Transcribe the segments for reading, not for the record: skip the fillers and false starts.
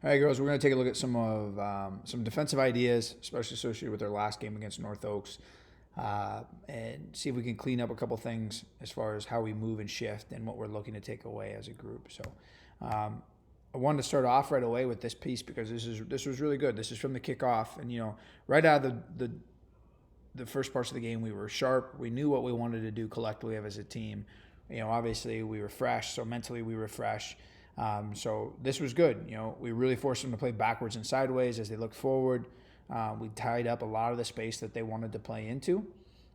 All right, girls, we're going to take a look at some defensive ideas, especially associated with our last game against North Oaks, and see if we can clean up a couple things as far as how we move and shift and what we're looking to take away as a group. So, I wanted to start off right away with this piece because this was really good. This is from the kickoff, and right out of the first parts of the game, we were sharp. We knew what we wanted to do collectively as a team. Obviously we were fresh, so mentally we were fresh. So this was good. We really forced them to play backwards and sideways as they looked forward. We tied up a lot of the space that they wanted to play into.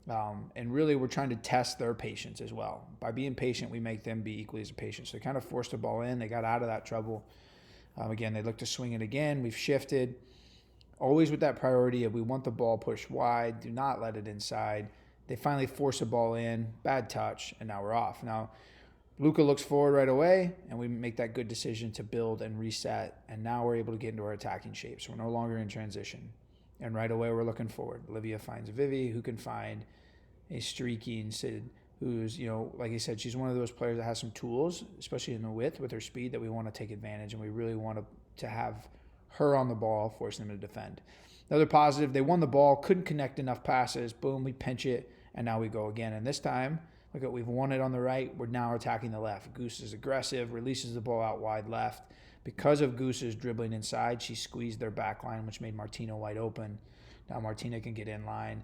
And really we're trying to test their patience as well. By being patient, we make them be equally as patient. So they kind of forced the ball in. They got out of that trouble. Again, they looked to swing it again. We've shifted. Always with that priority of we want the ball pushed wide. Do not let it inside. They finally force the ball in. Bad touch, and now we're off. Now, Luca looks forward right away, and we make that good decision to build and reset, and now we're able to get into our attacking shape. So we're no longer in transition. And right away, we're looking forward. Olivia finds Vivi, who can find a streaking Sid, who's, like I said, she's one of those players that has some tools, especially in the width with her speed, that we want to take advantage, and we really want to have her on the ball, forcing them to defend. Another positive, they won the ball, couldn't connect enough passes. Boom, we pinch it, and now we go again. And this time, look at, we've won it on the right. We're now attacking the left. Goose is aggressive, releases the ball out wide left. Because of Goose's dribbling inside, she squeezed their back line, which made Martina wide open. Now Martina can get in line.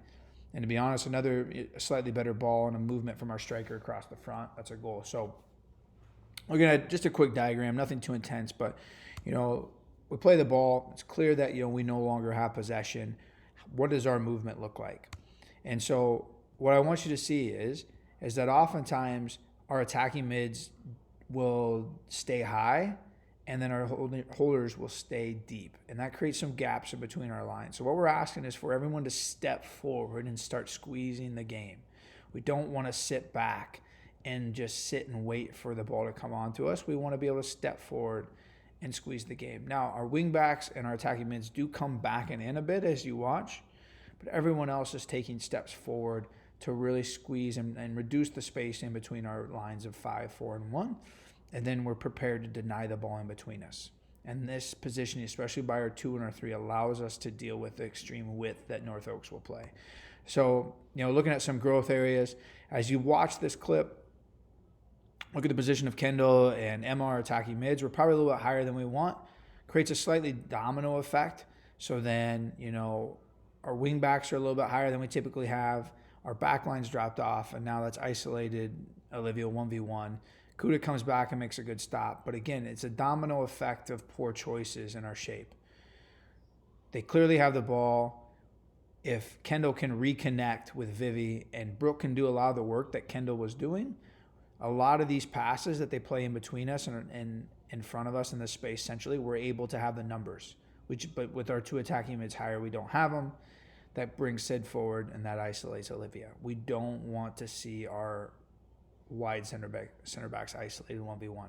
And to be honest, another slightly better ball and a movement from our striker across the front. That's our goal. So we're going to, just a quick diagram, nothing too intense, but, we play the ball. It's clear that, we no longer have possession. What does our movement look like? And so what I want you to see is that oftentimes our attacking mids will stay high and then our holders will stay deep. And that creates some gaps in between our lines. So what we're asking is for everyone to step forward and start squeezing the game. We don't want to sit back and just sit and wait for the ball to come onto us. We want to be able to step forward and squeeze the game. Now, our wing backs and our attacking mids do come back and in a bit as you watch, but everyone else is taking steps forward to really squeeze and reduce the space in between our lines of 5, 4, and 1, and then we're prepared to deny the ball in between us. And this positioning, especially by our 2 and our 3, allows us to deal with the extreme width that North Oaks will play. So, looking at some growth areas, as you watch this clip, look at the position of Kendall and Emma, our attacking mids. We're probably a little bit higher than we want. Creates a slightly domino effect. So then, our wing backs are a little bit higher than we typically have. Our back line's dropped off, and now that's isolated Olivia 1v1. Kuda comes back and makes a good stop. But again, it's a domino effect of poor choices in our shape. They clearly have the ball. If Kendall can reconnect with Vivi and Brooke can do a lot of the work that Kendall was doing, a lot of these passes that they play in between us and in front of us in the space, essentially, we're able to have the numbers. But with our 2 attacking mids higher, we don't have them. That brings Sid forward, and that isolates Olivia. We don't want to see our wide center backs isolated 1v1. All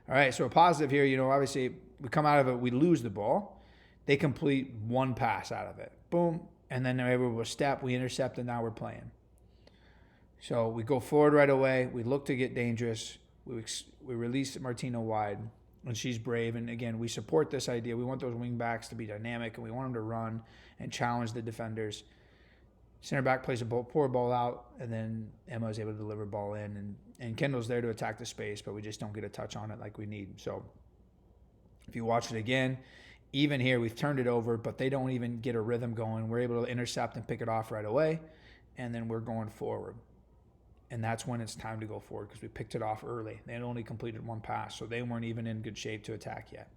right, so a positive here, obviously, we come out of it, we lose the ball. They complete one pass out of it. Boom. And then they're able to step, we intercept, and now we're playing. So we go forward right away. We look to get dangerous. We release Martina wide, and she's brave. And again, we support this idea. We want those wing backs to be dynamic, and we want them to run and challenge the defenders. Center back plays a poor ball out, and then Emma is able to deliver ball in. And Kendall's there to attack the space, but we just don't get a touch on it like we need. So if you watch it again, even here, we've turned it over, but they don't even get a rhythm going. We're able to intercept and pick it off right away, and then we're going forward. And that's when it's time to go forward because we picked it off early. They had only completed one pass, so they weren't even in good shape to attack yet.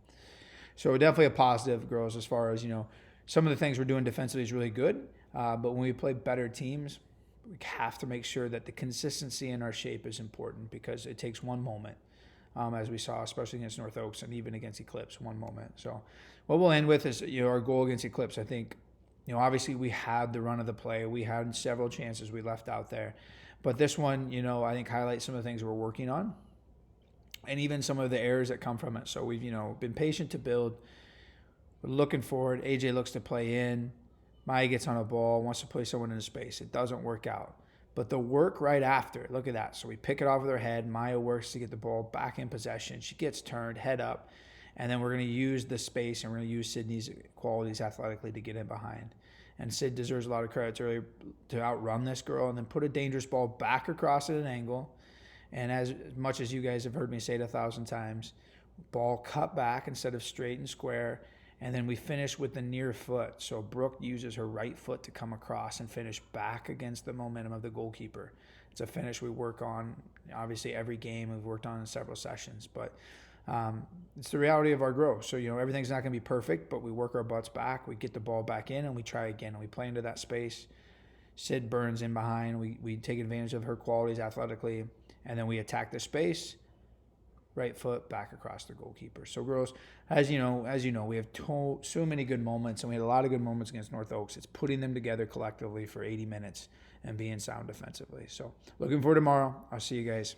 So definitely a positive, girls, as far as, some of the things we're doing defensively is really good. But when we play better teams, we have to make sure that the consistency in our shape is important because it takes one moment, as we saw, especially against North Oaks and even against Eclipse, one moment. So what we'll end with is, our goal against Eclipse. I think, obviously we had the run of the play. We had several chances we left out there. But this one, I think highlights some of the things we're working on and even some of the errors that come from it. So we've, been patient to build. We're looking forward. AJ looks to play in. Maya gets on a ball, wants to play someone in space. It doesn't work out. But the work right after, look at that. So we pick it off with her head. Maya works to get the ball back in possession. She gets turned, head up. And then we're going to use the space and we're going to use Sydney's qualities athletically to get in behind. And Sid deserves a lot of credit earlier to outrun this girl and then put a dangerous ball back across at an angle. And as much as you guys have heard me say it 1,000 times, ball cut back instead of straight and square. And then we finish with the near foot. So Brooke uses her right foot to come across and finish back against the momentum of the goalkeeper. It's a finish we work on, obviously, every game. We've worked on in several sessions. But it's the reality of our growth. So, everything's not going to be perfect, but we work our butts back. We get the ball back in, and we try again. And we play into that space. Sid burns in behind. We take advantage of her qualities athletically. And then we attack the space. Right foot back across the goalkeeper. So, girls, as you know, we have so many good moments, and we had a lot of good moments against North Oaks. It's putting them together collectively for 80 minutes and being sound defensively. So, looking forward to tomorrow. I'll see you guys.